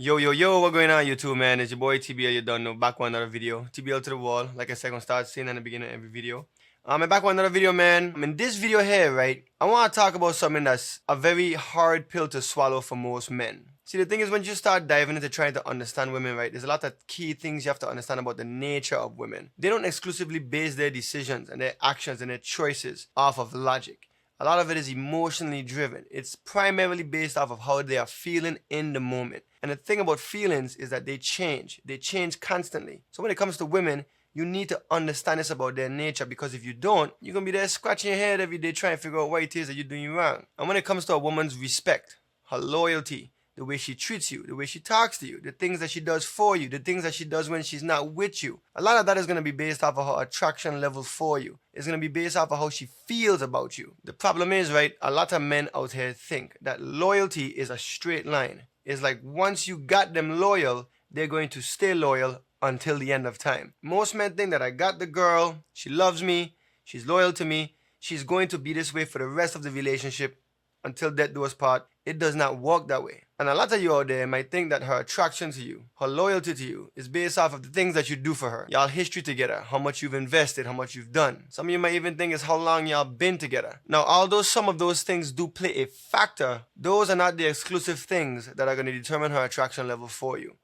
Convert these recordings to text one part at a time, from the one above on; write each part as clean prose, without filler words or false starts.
Yo, yo, yo, what going on YouTube, man? It's your boy TBL, you don't know, back with another video. TBL to the wall, like I said, I'm gonna start saying in the beginning of every video. I'm back with another video, man. In this video here, right, I want to talk about something that's a very hard pill to swallow for most men. See, the thing is, when you start diving into trying to understand women, right, there's a lot of key things you have to understand about the nature of women. They don't exclusively base their decisions and their actions and their choices off of logic. A lot of it is emotionally driven. It's primarily based off of how they are feeling in the moment. And the thing about feelings is that they change. They change constantly. So when it comes to women, you need to understand this about their nature, because if you don't, you're going to be there scratching your head every day trying to figure out what it is that you're doing wrong. And when it comes to a woman's respect, her loyalty, the way she treats you, the way she talks to you, the things that she does for you, the things that she does when she's not with you. A lot of that is going to be based off of her attraction level for you. It's going to be based off of how she feels about you. The problem is, right, a lot of men out here think that loyalty is a straight line. It's like once you got them loyal, they're going to stay loyal until the end of time. Most men think that I got the girl, she loves me, she's loyal to me, she's going to be this way for the rest of the relationship until death do us part. It does not work that way. And a lot of you out there might think that her attraction to you, her loyalty to you, is based off of the things that you do for her. Y'all history together, how much you've invested, how much you've done. Some of you might even think it's how long y'all been together. Now, although some of those things do play a factor, those are not the exclusive things that are going to determine her attraction level for you.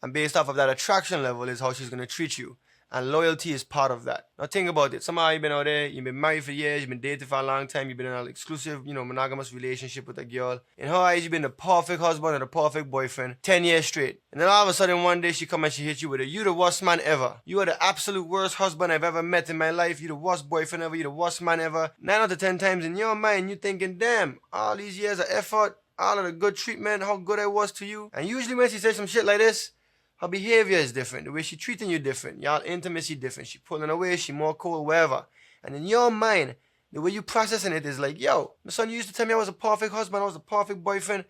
And based off of that attraction level is how she's going to treat you. And loyalty is part of that. Now think about it. Somehow you've been out there, you've been married for years, you've been dating for a long time, you've been in an exclusive, monogamous relationship with a girl. In her eyes, you've been the perfect husband or the perfect boyfriend 10 years straight. And then all of a sudden one day she come and she hit you with you the worst man ever. You are the absolute worst husband I've ever met in my life. You the worst boyfriend ever. You the worst man ever. 9 out of 10 times in your mind, you thinking, damn, all these years of effort, all of the good treatment, how good I was to you. And usually when she says some shit like this, her behavior is different. The way she treating you different. Y'all intimacy different. She pulling away. She more cold, wherever. And in your mind, the way you processing it is like, yo, my son, you used to tell me I was a perfect husband. I was a perfect boyfriend.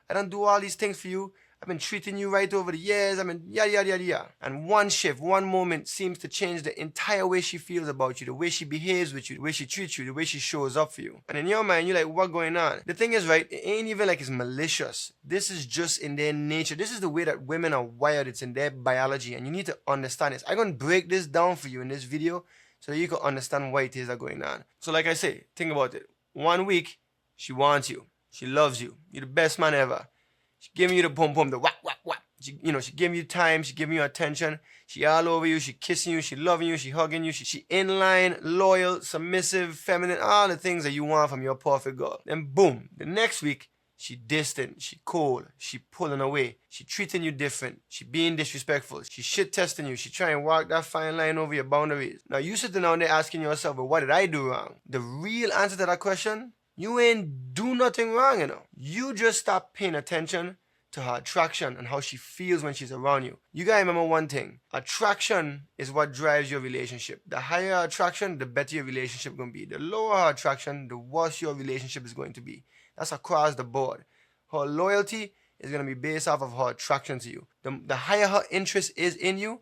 I don't do all these things for you. I've been treating you right over the years. I mean, yada, yada, yada, yada. And one shift, one moment seems to change the entire way she feels about you, the way she behaves with you, the way she treats you, the way she shows up for you. And in your mind, you're like, what going on? The thing is, right, it ain't even like it's malicious. This is just in their nature. This is the way that women are wired. It's in their biology. And you need to understand this. I'm going to break this down for you in this video so that you can understand why it is that going on. So like I say, think about it. 1 week, she wants you. She loves you. You're the best man ever. She giving you the pum pum, the whap whap whap. She giving you time, she giving you attention. She all over you, she kissing you, she loving you, she hugging you. She in line, loyal, submissive, feminine, all the things that you want from your perfect girl. Then boom, the next week, she distant, she cold, she pulling away, she treating you different, she being disrespectful, she shit testing you, she trying to walk that fine line over your boundaries. Now you sitting down there asking yourself, well, what did I do wrong? The real answer to that question, you ain't do nothing wrong, You just stop paying attention to her attraction and how she feels when she's around you. You gotta remember one thing. Attraction is what drives your relationship. The higher attraction, the better your relationship gonna be. The lower her attraction, the worse your relationship is going to be. That's across the board. Her loyalty is gonna be based off of her attraction to you. The higher her interest is in you,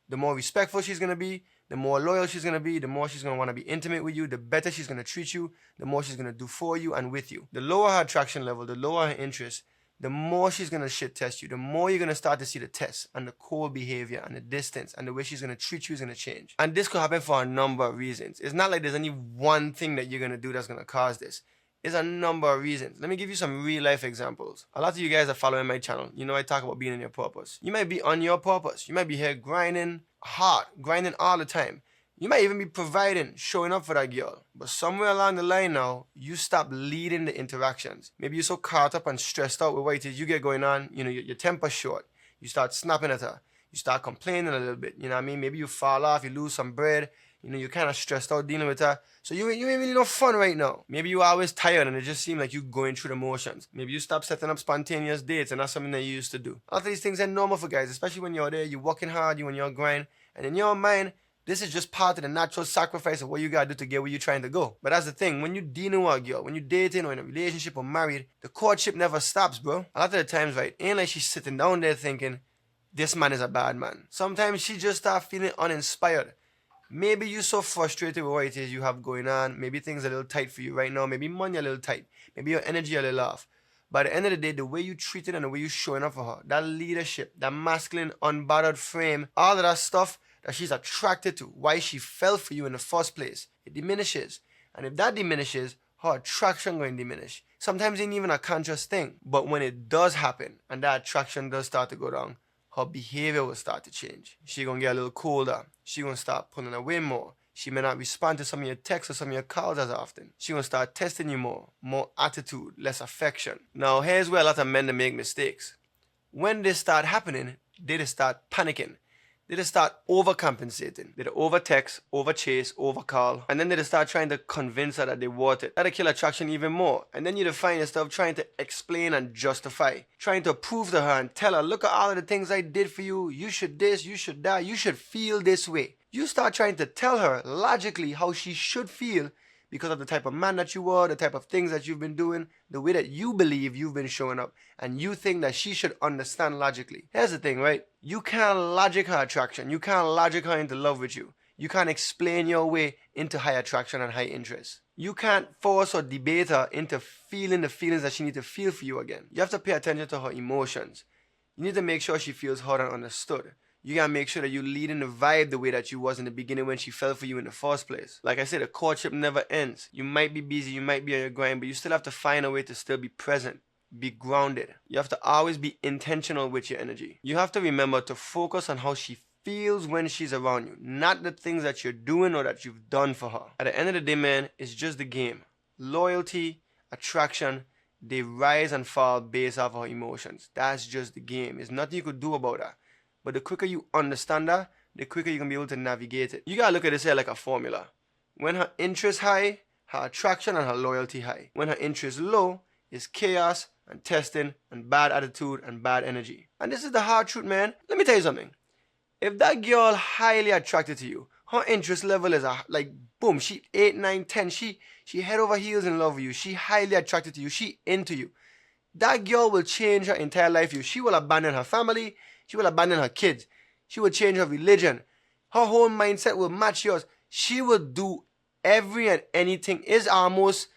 the more respectful she's gonna be, the more loyal she's going to be, the more she's going to want to be intimate with you, the better she's going to treat you, the more she's going to do for you and with you. The lower her attraction level, the lower her interest, the more she's going to shit test you, the more you're going to start to see the test and the cold behavior and the distance and the way she's going to treat you is going to change. And this could happen for a number of reasons. It's not like there's any one thing that you're going to do that's going to cause this. It's a number of reasons. Let me give you some real life examples. A lot of you guys are following my channel. I talk about being on your purpose. You might be on your purpose. You might be here grinding hard, grinding all the time. You might even be providing, showing up for that girl. But somewhere along the line now, you stop leading the interactions. Maybe you're so caught up and stressed out with what it is you get going on. Your temper's short. You start snapping at her. You start complaining a little bit. You know what I mean? Maybe you fall off, you lose some bread. You're kind of stressed out dealing with her. So you ain't really no fun right now. Maybe you're always tired and it just seems like you're going through the motions. Maybe you stop setting up spontaneous dates and that's something that you used to do. All of these things are normal for guys, especially when you're there, you're working hard, you're on your grind. And in your mind, this is just part of the natural sacrifice of what you gotta do to get where you're trying to go. But that's the thing, when you're dealing with a girl, when you're dating or in a relationship or married, the courtship never stops, bro. A lot of the times, right, ain't like she's sitting down there thinking, this man is a bad man. Sometimes she just start feeling uninspired. Maybe you're so frustrated with what it is you have going on. Maybe things are a little tight for you right now. Maybe money a little tight. Maybe your energy a little off. But at the end of the day, the way you treat it and the way you showing up for her, that leadership, that masculine, unbothered frame, all of that stuff that she's attracted to, why she fell for you in the first place, it diminishes. And if that diminishes, her attraction going to diminish. Sometimes it ain't even a conscious thing. But when it does happen and that attraction does start to go down, her behavior will start to change. She gonna get a little colder. She gonna start pulling away more. She may not respond to some of your texts or some of your calls as often. She gonna start testing you more attitude, less affection. Now here's where a lot of men make mistakes. When this start happening, they just start panicking. They just start overcompensating. They over text, over chase, over call, and then they just start trying to convince her that they want it. That'll kill attraction even more. And then you find yourself trying to explain and justify, trying to prove to her and tell her, look at all of the things I did for you. You should this, you should that, you should feel this way. You start trying to tell her logically how she should feel because of the type of man that you are, the type of things that you've been doing, the way that you believe you've been showing up, and you think that she should understand logically. Here's the thing, right? You can't logic her attraction. You can't logic her into love with you. You can't explain your way into high attraction and high interest. You can't force or debate her into feeling the feelings that she needs to feel for you again. You have to pay attention to her emotions. You need to make sure she feels heard and understood. You gotta make sure that you lead in the vibe the way that you was in the beginning when she fell for you in the first place. Like I said, the courtship never ends. You might be busy, you might be on your grind, but you still have to find a way to still be present, be grounded. You have to always be intentional with your energy. You have to remember to focus on how she feels when she's around you, not the things that you're doing or that you've done for her. At the end of the day, man, it's just the game. Loyalty, attraction, they rise and fall based off of her emotions. That's just the game. There's nothing you could do about that. But the quicker you understand that, the quicker you're going to be able to navigate it. You got to look at this here like a formula. When her interest high, her attraction and her loyalty high. When her interest low, it's chaos and testing and bad attitude and bad energy. And this is the hard truth, man. Let me tell you something. If that girl highly attracted to you, her interest level is like boom, she 8, 9, 10. She head over heels in love with you. She highly attracted to you. She into you. That girl will change her entire life for you. She will abandon her family. She will abandon her kids. She will change her religion. Her whole mindset will match yours. She will do every and anything. It's almost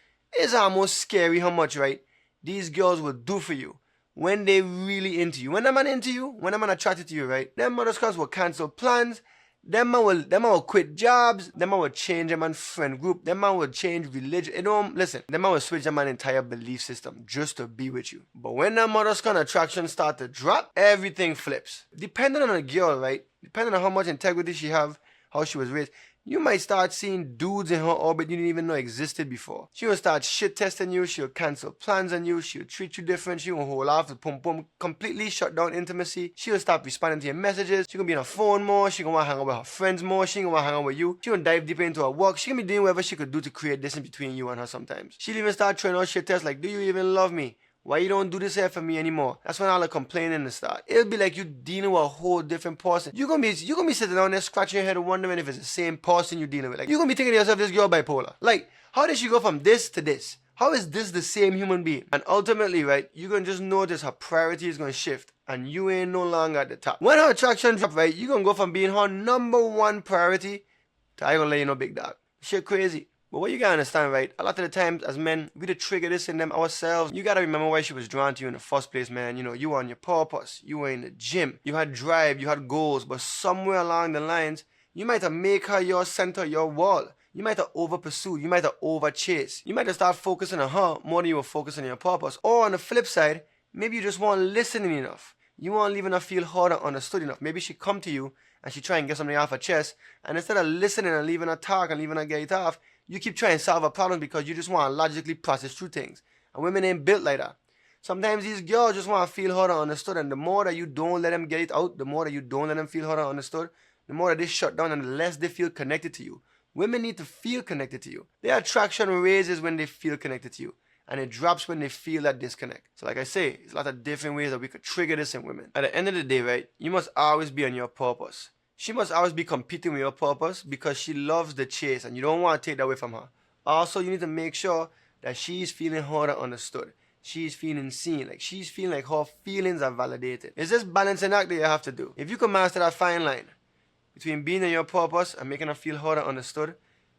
scary how much, right, these girls will do for you when they really into you. When that man into you, when that man attracted to you, right, them motherfuckers will cancel plans. Them man will quit jobs. Them man will change them man friend group. Them man will change religion. You know, listen, them man will switch them man entire belief system just to be with you. But when that mother's kind of attraction start to drop, everything flips. Depending on a girl, right? Depending on how much integrity she have, how she was raised, you might start seeing dudes in her orbit you didn't even know existed before. She will start shit testing you. She'll cancel plans on you. She'll treat you different. She will hold off the pum pum, completely shut down intimacy. She'll stop responding to your messages. She gonna be on her phone more. She gonna want to hang out with her friends more. She gonna want to hang out with you. She gonna dive deeper into her work. She gonna be doing whatever she could do to create distance between you and her sometimes. She'll even start throwing out shit tests like, do you even love me? Why you don't do this here for me anymore? That's when all the complaining start. It'll be like you dealing with a whole different person. You're gonna be sitting down there scratching your head and wondering if it's the same person you're dealing with. Like, you're gonna be thinking to yourself, this girl bipolar. Like, how did she go from this to this? How is this the same human being? And ultimately, right, you're gonna just notice her priority is gonna shift and you ain't no longer at the top. When her attraction drop, right, you're gonna go from being her #1 priority to I gonna let you know, big dog. Shit crazy. But what you gotta understand, right, a lot of the times as men, we the trigger this in them ourselves. You gotta remember why she was drawn to you in the first place, man. You know, you were on your purpose. You were in the gym. You had drive. You had goals. But somewhere along the lines, you might have made her your center, your wall. You might have over pursued. You might have over chased. You might have started focusing on her more than you were focusing on your purpose. Or on the flip side, maybe you just weren't listening enough. You weren't leaving her feel heard or understood enough. Maybe she come to you and she try and get something off her chest. And instead of listening and leaving her talk and leaving her get it off, you keep trying to solve a problem because you just want to logically process through things. And women ain't built like that. Sometimes these girls just want to feel heard and understood. And the more that you don't let them get it out, the more that you don't let them feel heard and understood, the more that they shut down and the less they feel connected to you. Women need to feel connected to you. Their attraction raises when they feel connected to you. And it drops when they feel that disconnect. So like I say, it's a lot of different ways that we could trigger this in women. At the end of the day, right, you must always be on your purpose. She must always be competing with your purpose because she loves the chase and you don't want to take that away from her. Also, you need to make sure that she's feeling heard and understood. She's feeling seen. Like she's feeling like her feelings are validated. It's this balancing act that you have to do. If you can master that fine line between being on your purpose and making her feel heard and understood,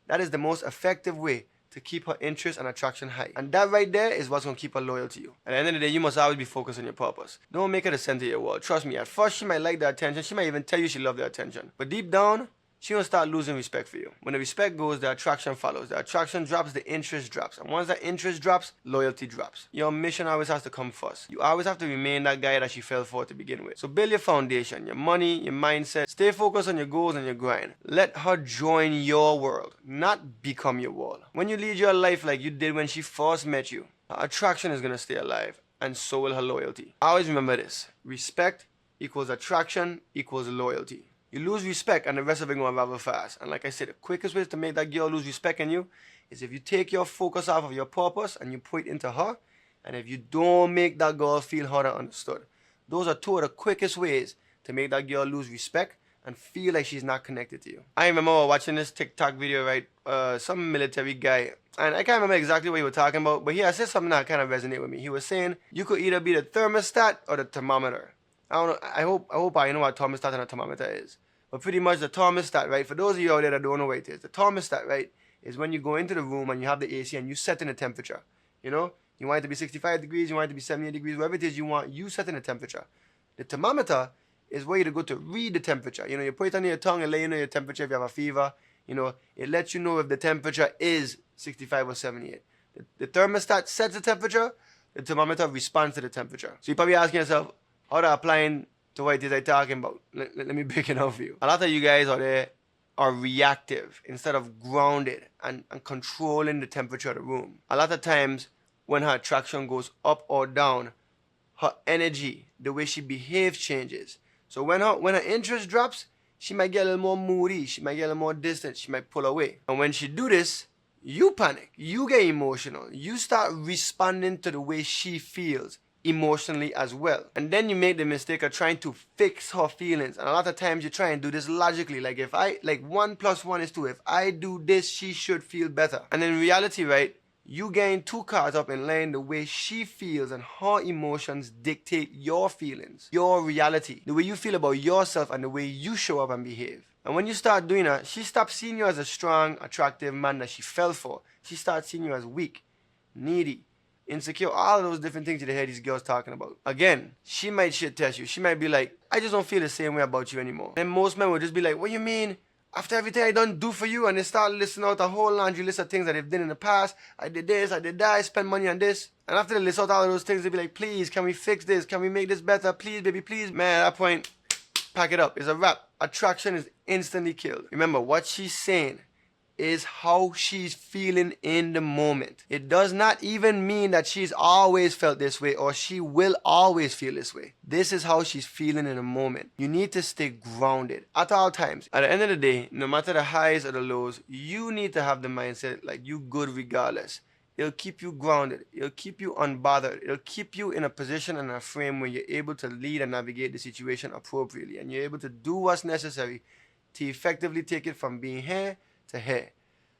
that is the most effective way to keep her interest and attraction high. And that right there is what's going to keep her loyal to you. At the end of the day, you must always be focused on your purpose. Don't make her the center of your world. Trust me, at first she might like the attention. She might even tell you she loves the attention. But deep down, she gonna start losing respect for you. When the respect goes, the attraction follows. The attraction drops, the interest drops. And once the interest drops, loyalty drops. Your mission always has to come first. You always have to remain that guy that she fell for to begin with. So build your foundation, your money, your mindset. Stay focused on your goals and your grind. Let her join your world, not become your world. When you lead your life like you did when she first met you, her attraction is gonna stay alive, and so will her loyalty. Always remember this. Respect equals attraction equals loyalty. You lose respect and the rest of it going rather fast. And like I said, the quickest way to make that girl lose respect in you is if you take your focus off of your purpose and you put it into her, and if you don't make that girl feel heard and understood. Those are two of the quickest ways to make that girl lose respect and feel like she's not connected to you. I remember watching this TikTok video, right? Some military guy, and I can't remember exactly what he was talking about, but he had said something that kind of resonated with me. He was saying you could either be the thermostat or the thermometer. I don't know. I hope I know what a thermostat and a thermometer is. But pretty much the thermostat, right? For those of you out there that don't know what it is, the thermostat, right, is when you go into the room and you have the AC and you set in the temperature. You know, you want it to be 65 degrees, you want it to be 78 degrees, whatever it is you want, you set in the temperature. The thermometer is where you go to read the temperature. You know, you put it under your tongue and let you know your temperature if you have a fever. You know, it lets you know if the temperature is 65 or 78. The thermostat sets the temperature, the thermometer responds to the temperature. So you're probably asking yourself, how to applying to what it is I'm talking about. Let me break it down for you. A lot of you guys out there are reactive instead of grounded and controlling the temperature of the room. A lot of times when her attraction goes up or down, her energy, the way she behaves changes. So when her interest drops, she might get a little more moody, she might get a little more distant, she might pull away. And when she do this, you panic, you get emotional, you start responding to the way she feels emotionally as well. And then you make the mistake of trying to fix her feelings. And a lot of times you try and do this logically. Like 1 + 1 is 2. If I do this, she should feel better. And in reality, right, you getting too caught up in letting the way she feels and her emotions dictate your feelings, your reality, the way you feel about yourself and the way you show up and behave. And when you start doing that, she stops seeing you as a strong, attractive man that she fell for. She starts seeing you as weak, needy, insecure, all of those different things you hear these girls talking about. Again, she might shit test you. She might be like, I just don't feel the same way about you anymore. And most men will just be like, what you mean? After everything I done do for you, and they start listing out a whole laundry list of things that they've done in the past. I did this, I did that, I spent money on this. And after they list out all of those things, they'll be like, please, can we fix this? Can we make this better? Please, baby, please. Man, at that point, pack it up. It's a wrap. Attraction is instantly killed. Remember, what she's saying is how she's feeling in the moment. It does not even mean that she's always felt this way or she will always feel this way. This is how she's feeling in the moment. You need to stay grounded at all times. At the end of the day, no matter the highs or the lows, you need to have the mindset like you good regardless. It'll keep you grounded. It'll keep you unbothered. It'll keep you in a position and a frame where you're able to lead and navigate the situation appropriately, and you're able to do what's necessary to effectively take it from being here to here.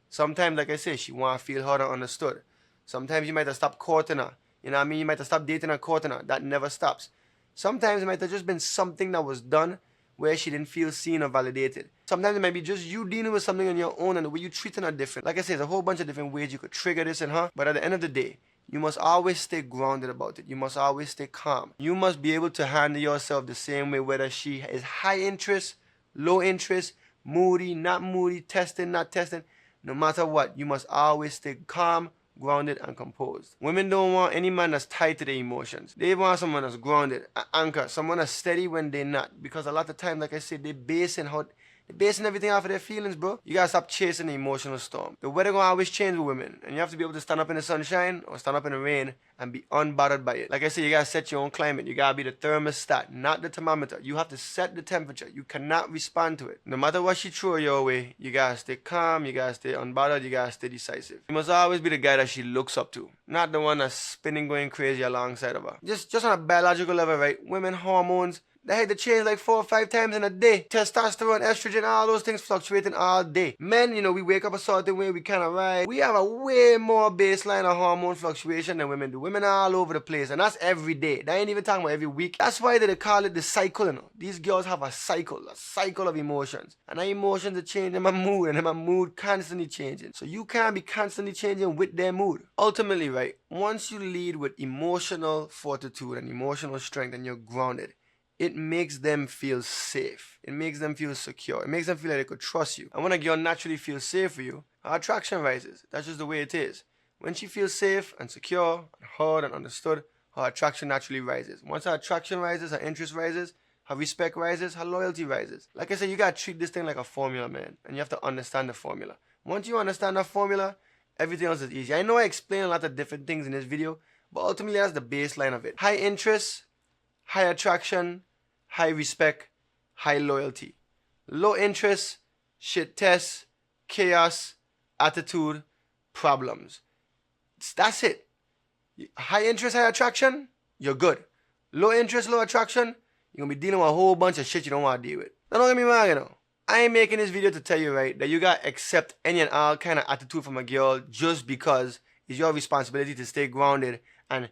Sometimes, like I say, she want to feel heard and understood. Sometimes you might have stopped courting her. You know what I mean? You might have stopped dating her, courting her. That never stops. Sometimes it might have just been something that was done where she didn't feel seen or validated. Sometimes it might be just you dealing with something on your own and the way you treating her different. Like I said, there's a whole bunch of different ways you could trigger this in her. But at the end of the day, you must always stay grounded about it. You must always stay calm. You must be able to handle yourself the same way, whether she is high interest, low interest, moody, not moody, testing, not testing. No matter what, you must always stay calm, grounded, and composed. Women don't want any man that's tied to their emotions. They want someone that's grounded, an anchor, someone that's steady when they're not. Because a lot of times, like I said, they're basing everything off of their feelings, bro. You gotta stop chasing the emotional storm. The weather gonna always change with women, and you have to be able to stand up in the sunshine or stand up in the rain and be unbothered by it. Like I said, you gotta set your own climate. You gotta be the thermostat, not the thermometer. You have to set the temperature. You cannot respond to it. No matter what she throw your way, you gotta stay calm, you gotta stay unbothered, you gotta stay decisive. You must always be the guy that she looks up to, not the one that's spinning, going crazy alongside of her. Just on a biological level, right? Women hormones, They had to change like 4 or 5 times in a day. Testosterone, estrogen, all those things fluctuating all day. Men, we wake up a certain way, we kind of ride. We have a way more baseline of hormone fluctuation than women do. Women are all over the place, and that's every day. They ain't even talking about every week. That's why they call it the cycle, These girls have a cycle of emotions. And our emotions are changing my mood, and my mood constantly changing. So you can't be constantly changing with their mood. Ultimately, right, once you lead with emotional fortitude and emotional strength and you're grounded, it makes them feel safe. It makes them feel secure. It makes them feel like they could trust you. And when a girl naturally feels safe for you, her attraction rises. That's just the way it is. When she feels safe and secure and heard and understood, her attraction naturally rises. Once her attraction rises, her interest rises, her respect rises, her loyalty rises. Like I said, you gotta treat this thing like a formula, man. And you have to understand the formula. Once you understand the formula, everything else is easy. I know I explain a lot of different things in this video, but ultimately that's the baseline of it. High interest, high attraction, high respect, high loyalty. Low interest, shit test, chaos, attitude, problems. That's it. High interest, high attraction, you're good. Low interest, low attraction, you're gonna be dealing with a whole bunch of shit you don't want to deal with. Now don't get me wrong, I ain't making this video to tell you, right, that you gotta accept any and all kind of attitude from a girl just because it's your responsibility to stay grounded and,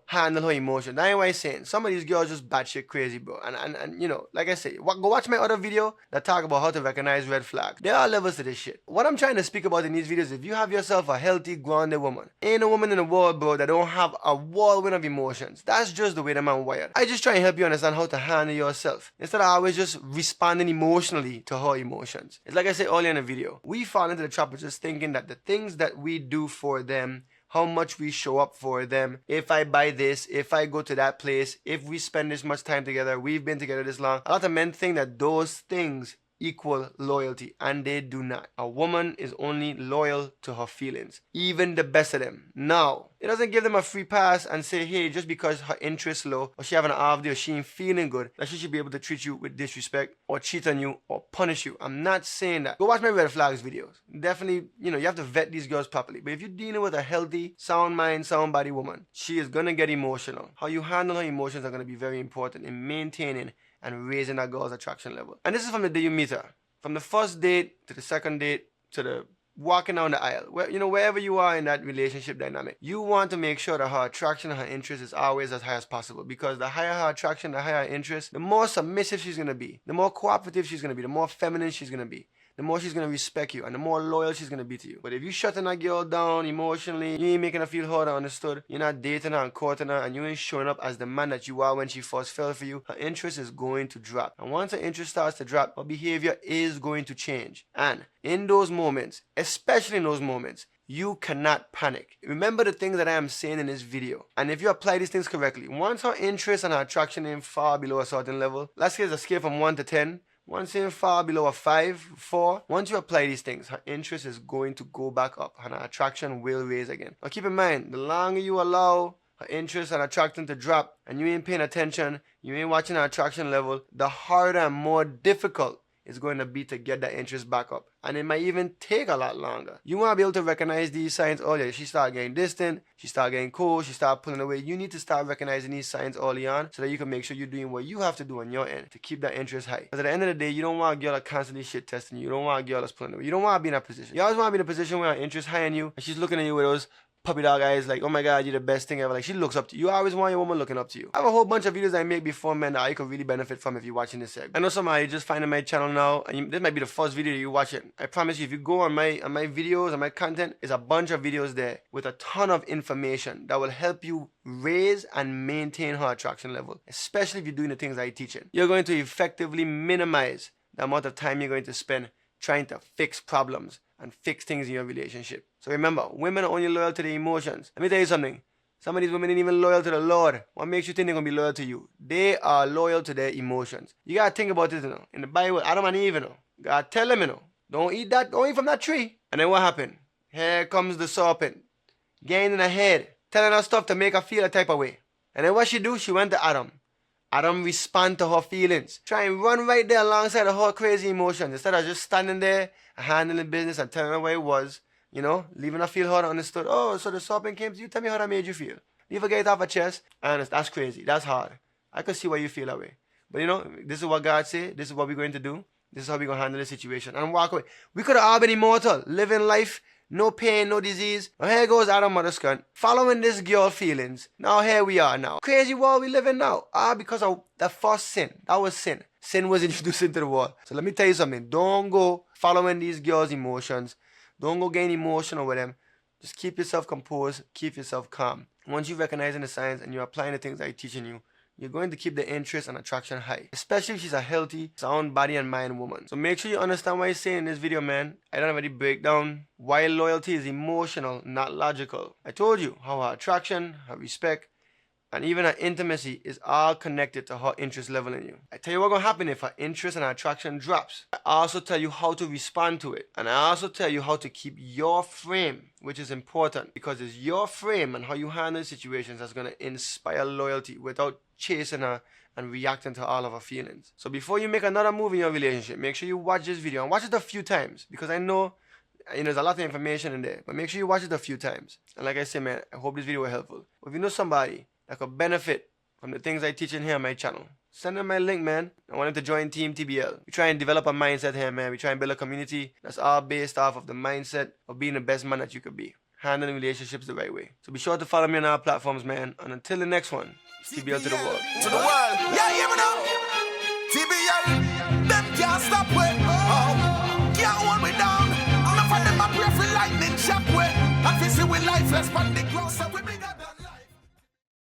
handle her emotions. That ain't what I'm saying. Some of these girls just batshit crazy, bro. And like I say, go watch my other video that talk about how to recognize red flags. There are levels to this shit. What I'm trying to speak about in these videos, if you have yourself a healthy, grounded woman, ain't a woman in the world, bro, that don't have a whirlwind of emotions. That's just the way the man wired. I just try and help you understand how to handle yourself instead of always just responding emotionally to her emotions. It's like I said earlier in the video, we fall into the trap of just thinking that the things that we do for them, how much we show up for them, if I buy this, if I go to that place, if we spend this much time together, we've been together this long. A lot of men think that those things equal loyalty, and they do not. A woman is only loyal to her feelings, even the best of them. Now, it doesn't give them a free pass and say, hey, just because her interest low, or she having an off day, or she ain't feeling good, that she should be able to treat you with disrespect, or cheat on you, or punish you. I'm not saying that. Go watch my red flags videos. Definitely, you have to vet these girls properly. But if you're dealing with a healthy, sound mind, sound body woman, she is gonna get emotional. How you handle her emotions are gonna be very important in maintaining and raising that girl's attraction level. And this is from the day you meet her. From the first date to the second date to the walking down the aisle. Wherever you are in that relationship dynamic, you want to make sure that her attraction and her interest is always as high as possible. Because the higher her attraction, the higher her interest, the more submissive she's going to be. The more cooperative she's going to be. The more feminine she's going to be. The more she's going to respect you and the more loyal she's going to be to you. But if you shutting that girl down emotionally, you ain't making her feel heard or understood, you're not dating her and courting her, and you ain't showing up as the man that you are when she first fell for you, her interest is going to drop. And once her interest starts to drop, her behavior is going to change. And in those moments, especially in those moments, you cannot panic. Remember the things that I am saying in this video. And if you apply these things correctly, once her interest and her attraction is far below a certain level, let's say it's a scale from 1 to 10, once you're far below a 5, 4, once you apply these things, her interest is going to go back up and her attraction will raise again. Now keep in mind, the longer you allow her interest and attraction to drop and you ain't paying attention, you ain't watching her attraction level, the harder and more difficult it's going to be to get that interest back up. And it might even take a lot longer. You want to be able to recognize these signs earlier. She start getting distant, she start getting cold, she start pulling away. You need to start recognizing these signs early on so that you can make sure you're doing what you have to do on your end to keep that interest high. Because at the end of the day, you don't want a girl that's constantly shit testing you. You don't want a girl that's pulling away. You don't want to be in that position. You always want to be in a position where her interest high on you and she's looking at you with those puppy dog eyes like, oh my god, you're the best thing ever. Like, she looks up to you. You always want your woman looking up to you. I have a whole bunch of videos I make before men that I could really benefit from if you're watching this segment. I know some of you just finding my channel now and this might be the first video you watch it. I promise you, if you go on my videos and my content, there's a bunch of videos there with a ton of information that will help you raise and maintain her attraction level, especially if you're doing the things I teach in. You're going to effectively minimize the amount of time you're going to spend trying to fix problems and fix things in your relationship. So remember, women are only loyal to their emotions. Let me tell you something. Some of these women ain't even loyal to the Lord. What makes you think they're going to be loyal to you? They are loyal to their emotions. You got to think about this, In the Bible, Adam and Eve, God tell them, don't eat from that tree. And then what happened? Here comes the serpent, getting in her head, telling her stuff to make her feel a type of way. And then what she do? She went to Adam. Adam respond to her feelings. Try and run right there alongside of her crazy emotions instead of just standing there and handling business and telling her what it was, leaving her feel heard and understood. Oh, so the serpent came to you. Tell me how that made you feel. Leave her get it off her chest. And that's crazy. That's hard. I can see why you feel that way. But you know, this is what God say. This is what we're going to do. This is how we're going to handle the situation and walk away. We could have all been immortal, living life, no pain, no disease. Now here goes Adam Motherskun, following this girl feelings. Now here we are now. Crazy world we living now. Because of the first sin. That was sin. Sin was introduced into the world. So let me tell you something. Don't go following these girls' emotions. Don't go getting emotional with them. Just keep yourself composed. Keep yourself calm. Once you're recognizing the signs and you're applying the things that I'm teaching you, you're going to keep the interest and attraction high. Especially if she's a healthy, sound body and mind woman. So make sure you understand what I'm saying in this video, man. I don't already break down why loyalty is emotional, not logical. I told you how her attraction, her respect, and even her intimacy is all connected to her interest level in you. I tell you what's going to happen if her interest and her attraction drops. I also tell you how to respond to it. And I also tell you how to keep your frame, which is important. Because it's your frame and how you handle situations that's going to inspire loyalty without chasing her and reacting to all of her feelings. So before you make another move in your relationship, make sure you watch this video and watch it a few times. Because I know there's a lot of information in there. But make sure you watch it a few times. And like I said, man, I hope this video was helpful. If you know somebody that could benefit from the things I teach in here on my channel, send them my link, man. I want them to join Team TBL. We try and develop a mindset here, man. We try and build a community that's all based off of the mindset of being the best man that you could be. Handling relationships the right way. So be sure to follow me on our platforms, man. And until the next one, TBL to the world. To the world. Yeah, hear me now. TBL. Them can't stop way. Oh, can't hold me down. I'm not for them, I pray for lightning shock way. I feel we lifeless, but the ground, so we big up.